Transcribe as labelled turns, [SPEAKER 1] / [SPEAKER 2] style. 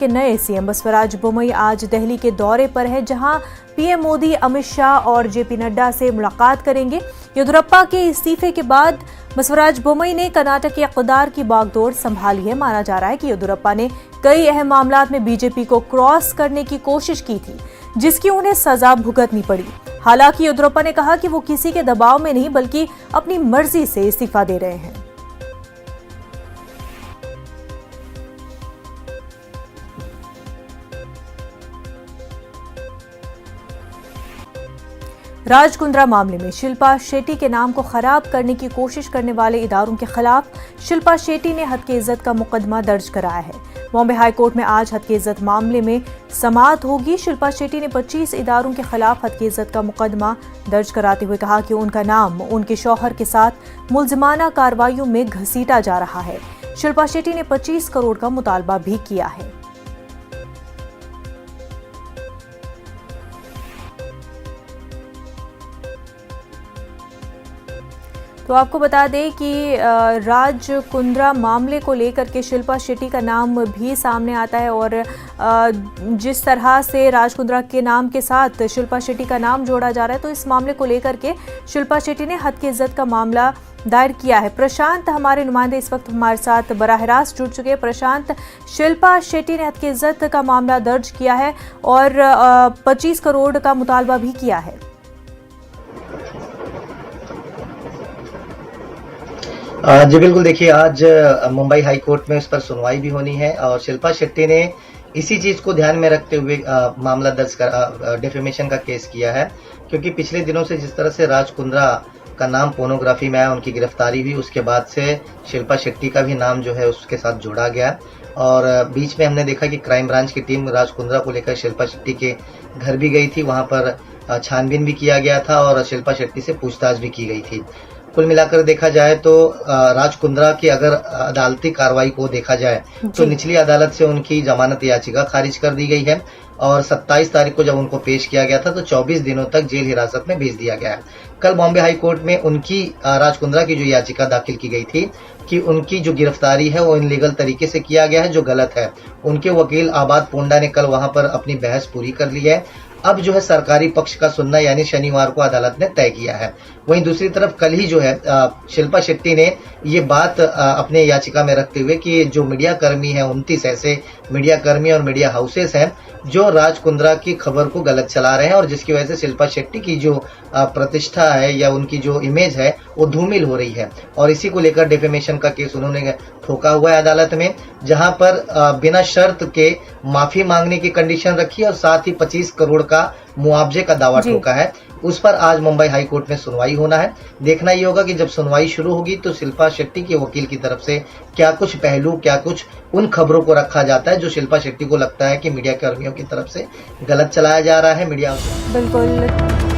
[SPEAKER 1] के नए सीएम बसवराज बोम्मई आज दिल्ली के दौरे पर है, जहां पीएम मोदी अमित शाह और जेपी नड्डा से मुलाकात करेंगे। येदियुरप्पा के इस्तीफे के बाद बसवराज बोम्मई ने कर्नाटक के इक़्तिदार की बागडोर संभाली है। माना जा रहा है कि येदियुरप्पा ने कई अहम मामलात में बीजेपी को क्रॉस करने की कोशिश की थी, जिसकी उन्हें सजा भुगतनी पड़ी। हालांकि येदियुरप्पा ने कहा कि वो किसी के दबाव में नहीं बल्कि अपनी मर्जी से इस्तीफा दे रहे हैं। राजकुंद्रा मामले में शिल्पा शेट्टी के नाम को खराब करने की कोशिश करने वाले इदारों के खिलाफ शिल्पा शेट्टी ने हत्या इज्जत का मुकदमा दर्ज कराया है। बॉम्बे हाई कोर्ट में आज हत्या इज्जत मामले में समाअत होगी। शिल्पा शेट्टी ने 25 इदारों के खिलाफ हत्या इज्जत का मुकदमा दर्ज कराते हुए कहा कि उनका नाम उनके शौहर के साथ मुलजिमाना कार्रवाइयों में घसीटा जा रहा है। शिल्पा शेट्टी ने 25 करोड़ का मुतालबा भी किया है। तो आपको बता दें कि राजकुंद्रा मामले को लेकर के शिल्पा शेट्टी का नाम भी सामने आता है और जिस तरह से राजकुंद्रा के नाम के साथ शिल्पा शेट्टी का नाम जोड़ा जा रहा है, तो इस मामले को लेकर के शिल्पा शेट्टी ने हत्या इज्जत का मामला दायर किया है। प्रशांत हमारे नुमाइंदे इस वक्त हमारे साथ बराह रास्त जुड़ चुके हैं। प्रशांत, शिल्पा शेट्टी ने हत्या इज्जत का मामला दर्ज किया है और 25 करोड़ का मुतालबा भी किया है।
[SPEAKER 2] जी बिल्कुल, देखिए आज मुंबई हाई कोर्ट में इस पर सुनवाई भी होनी है और शिल्पा शेट्टी ने इसी चीज को ध्यान में रखते हुए मामला दर्ज कर डिफेमेशन का केस किया है, क्योंकि पिछले दिनों से जिस तरह से राजकुंद्रा का नाम पोर्नोग्राफी में आया, उनकी गिरफ्तारी हुई, उसके बाद से शिल्पा शेट्टी का भी नाम जो है उसके साथ जोड़ा गया और बीच में हमने देखा कि क्राइम ब्रांच की टीम राजकुंद्रा को लेकर शिल्पा शेट्टी के घर भी गई थी, वहां पर छानबीन भी किया गया था और शिल्पा शेट्टी से पूछताछ भी की गई थी। कुल मिलाकर देखा जाए तो राजकुंद्रा की अगर अदालती कार्रवाई को देखा जाए तो निचली अदालत से उनकी जमानत याचिका खारिज कर दी गई है और 27 तारीख को जब उनको पेश किया गया था तो 24 दिनों तक जेल हिरासत में भेज दिया गया है। कल बॉम्बे हाई कोर्ट में उनकी राजकुंद्रा की जो याचिका दाखिल की गई थी कि उनकी जो गिरफ्तारी है वो इनलीगल तरीके से किया गया है, जो गलत है। उनके वकील आबाद पोंडा ने कल वहां पर अपनी बहस पूरी कर ली है। अब जो है सरकारी पक्ष का सुनना यानी शनिवार को अदालत ने तय किया है। वहीं दूसरी तरफ कल ही जो है शिल्पा शेट्टी ने ये बात अपने याचिका में रखते हुए कि जो मीडिया कर्मी है, 29 ऐसे मीडिया कर्मी और मीडिया हाउसेस हैं जो राजकुंद्रा की खबर को गलत चला रहे हैं और जिसकी वजह से शिल्पा शेट्टी की जो प्रतिष्ठा है या उनकी जो इमेज है वो धूमिल हो रही है और इसी को लेकर डिफेमेशन का केस उन्होंने ठोका हुआ है अदालत में, जहां पर बिना शर्त के माफी मांगने की कंडीशन रखी और साथ ही 25 करोड़ का मुआवजे का दावा ठोका है। उस पर आज मुंबई हाई कोर्ट में सुनवाई होना है। देखना ये होगा कि जब सुनवाई शुरू होगी तो शिल्पा शेट्टी के वकील की तरफ से क्या कुछ पहलू, क्या कुछ उन खबरों को रखा जाता है जो शिल्पा शेट्टी को लगता है कि मीडिया कर्मियों की तरफ से गलत चलाया जा रहा है। मीडिया
[SPEAKER 1] बिल्कुल